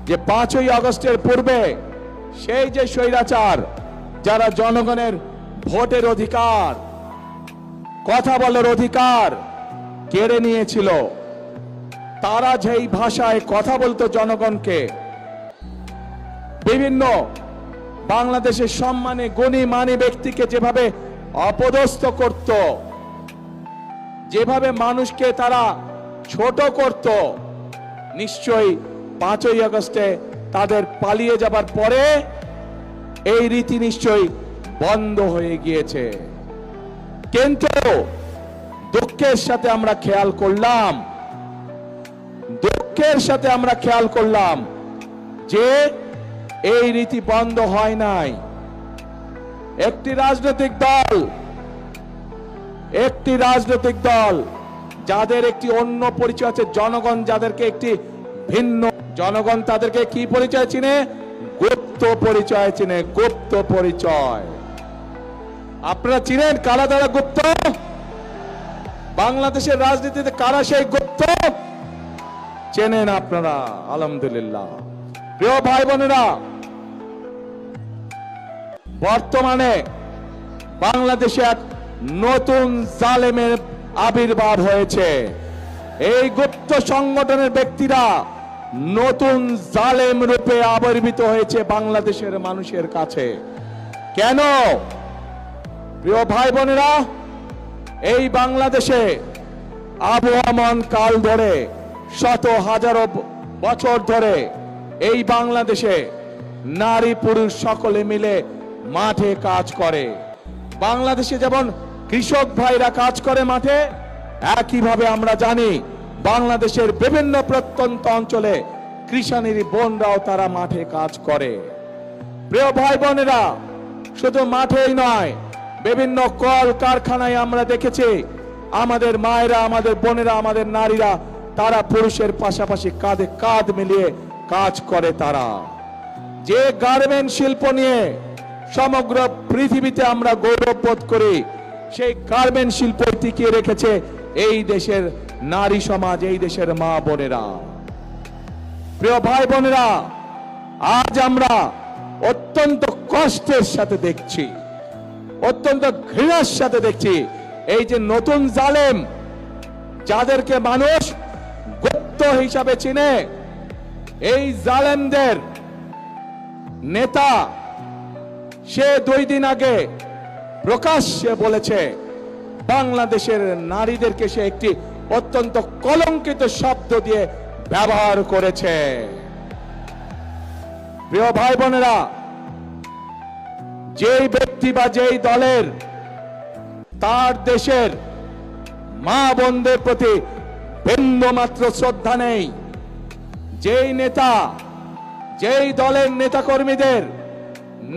যে 5ই আগস্টের পূর্বে সেই যে স্বৈরাচার যারা জনগণের ভোটের অধিকার, কথা বলার অধিকার কেড়ে নিয়েছিল, তারা যেই ভাষায় কথা বলতো জনগণকে, বিভিন্ন বাংলাদেশের সম্মানে গুণী মানী ব্যক্তিকে যেভাবে অপদস্থ করত, যেভাবে মানুষকে তারা ছোট করত, নিশ্চয়ই 5ই আগস্টে তাদের পালিয়ে যাবার পরে এই রীতি নিশ্চয়ই বন্ধ হয়ে গিয়েছে। কিন্তু দুঃখের সাথে আমরা খেয়াল করলাম যে এই রীতি বন্ধ হয় নাই। একটি রাজনৈতিক দল যাদের একটি অন্য পরিচয় আছে, জনগণ যাদেরকে একটি ভিন্ন, জনগণ তাদেরকে কি পরিচয় চিনে? গুপ্ত পরিচয় চিনে, গুপ্ত পরিচয়। আপনারা চিনেন কারা তারা গুপ্ত? বাংলাদেশের রাজনীতিতে কারা সেই গুপ্ত? চেনেন আপনারা, আলহামদুলিল্লাহ। প্রিয় ভাই বোনেরা, বর্তমানে বাংলাদেশে এক নতুন জালেমের আবির্ভাব হয়েছে। এই গুপ্ত সংগঠনের ব্যক্তিরা নতুন জালেম রূপে আবির্ভূত হয়েছে বাংলাদেশের মানুষের কাছে। কেন? প্রিয় ভাই বোনেরা, এই বাংলাদেশে আবহমান কাল ধরে, শত হাজারো বছর ধরে এই বাংলাদেশে নারী পুরুষ সকলে মিলে মাঠে কাজ করে। বাংলাদেশে যেমন কৃষক ভাইরা কাজ করে মাঠে, একইভাবে আমরা জানি বাংলাদেশের বিভিন্ন প্রত্যন্ত অঞ্চলে কৃষানির বোনরাও তারা মাঠে কাজ করে। প্রিয় ভাই বোনেরা, শুধু মাঠেই নয়, বিভিন্ন কল কারখানায় আমরা দেখেছি আমাদের মায়েরা, আমাদের বোনেরা, আমাদের নারীরা তারা পুরুষের পাশাপাশি কাঁধে কাঁধ মিলিয়ে কাজ করে। তারা যে গার্মেন্ট শিল্প নিয়ে সমগ্র পৃথিবীতে আমরা গৌরব বোধ করি, সেই গার্মেন্ট শিল্প টিকিয়ে রেখেছে এই দেশের নারী সমাজ, এই দেশের মা বোনেরা। প্রিয় ভাই বোনেরা, আজ আমরা অত্যন্ত কষ্টের সাথে দেখছি, অত্যন্ত ঘৃণার সাথে দেখছি এই যে নতুন জালেম, যাদেরকে মানুষ গুপ্ত হিসাবে চিনে, এই জালেমদের নেতা সে 2 দিন আগে প্রকাশ্যে বলেছে বাংলাদেশের নারীদেরকে সে একটি অত্যন্ত কলঙ্কিত শব্দ দিয়ে ব্যবহার করেছে। প্রিয় ভাই বোনেরা, যেই ব্যক্তি বা যেই দলের তার দেশের মা বোনদের প্রতি বিন্দুমাত্র শ্রদ্ধা নেই, যেই নেতা, যেই দলের নেতাকর্মীদের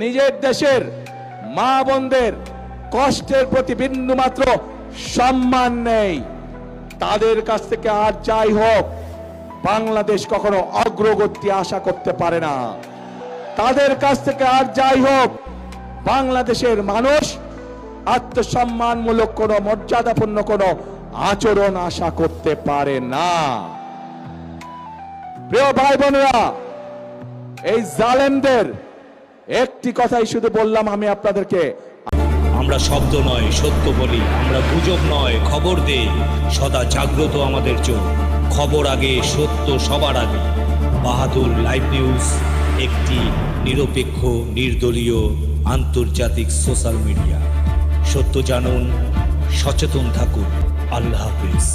নিজের দেশের মা বোনদের কষ্টের প্রতি বিন্দুমাত্র সম্মান নেই, তাদের কাছ থেকে আর যাই হোক বাংলাদেশ কখনো অগ্রগতি আশা করতে পারে না। তাদের কাছ থেকে আর যাই হোক বাংলাদেশের মানুষ আত্মসম্মানমূলক কোনো, মর্যাদাপূর্ণ কোনো আচরণ আশা করতে পারে না। প্রিয় ভাই বোনেরা, এই জালেমদের একটি কথাই শুধু বললাম আমি আপনাদেরকে, আমরা শব্দ নয় সত্য বলি, আমরা গুজব নয় খবর দেই, সদা জাগ্রত আমাদের চোখ, খবর আগে, সত্য সবার আগে। বাহাদুর লাইভ নিউজ একটি নিরপেক্ষ, নির্দলীয়, আন্তর্জাতিক সোশ্যাল মিডিয়া। সত্য জানুন, সচেতন থাকুন। আল্লাহ হাফেজ।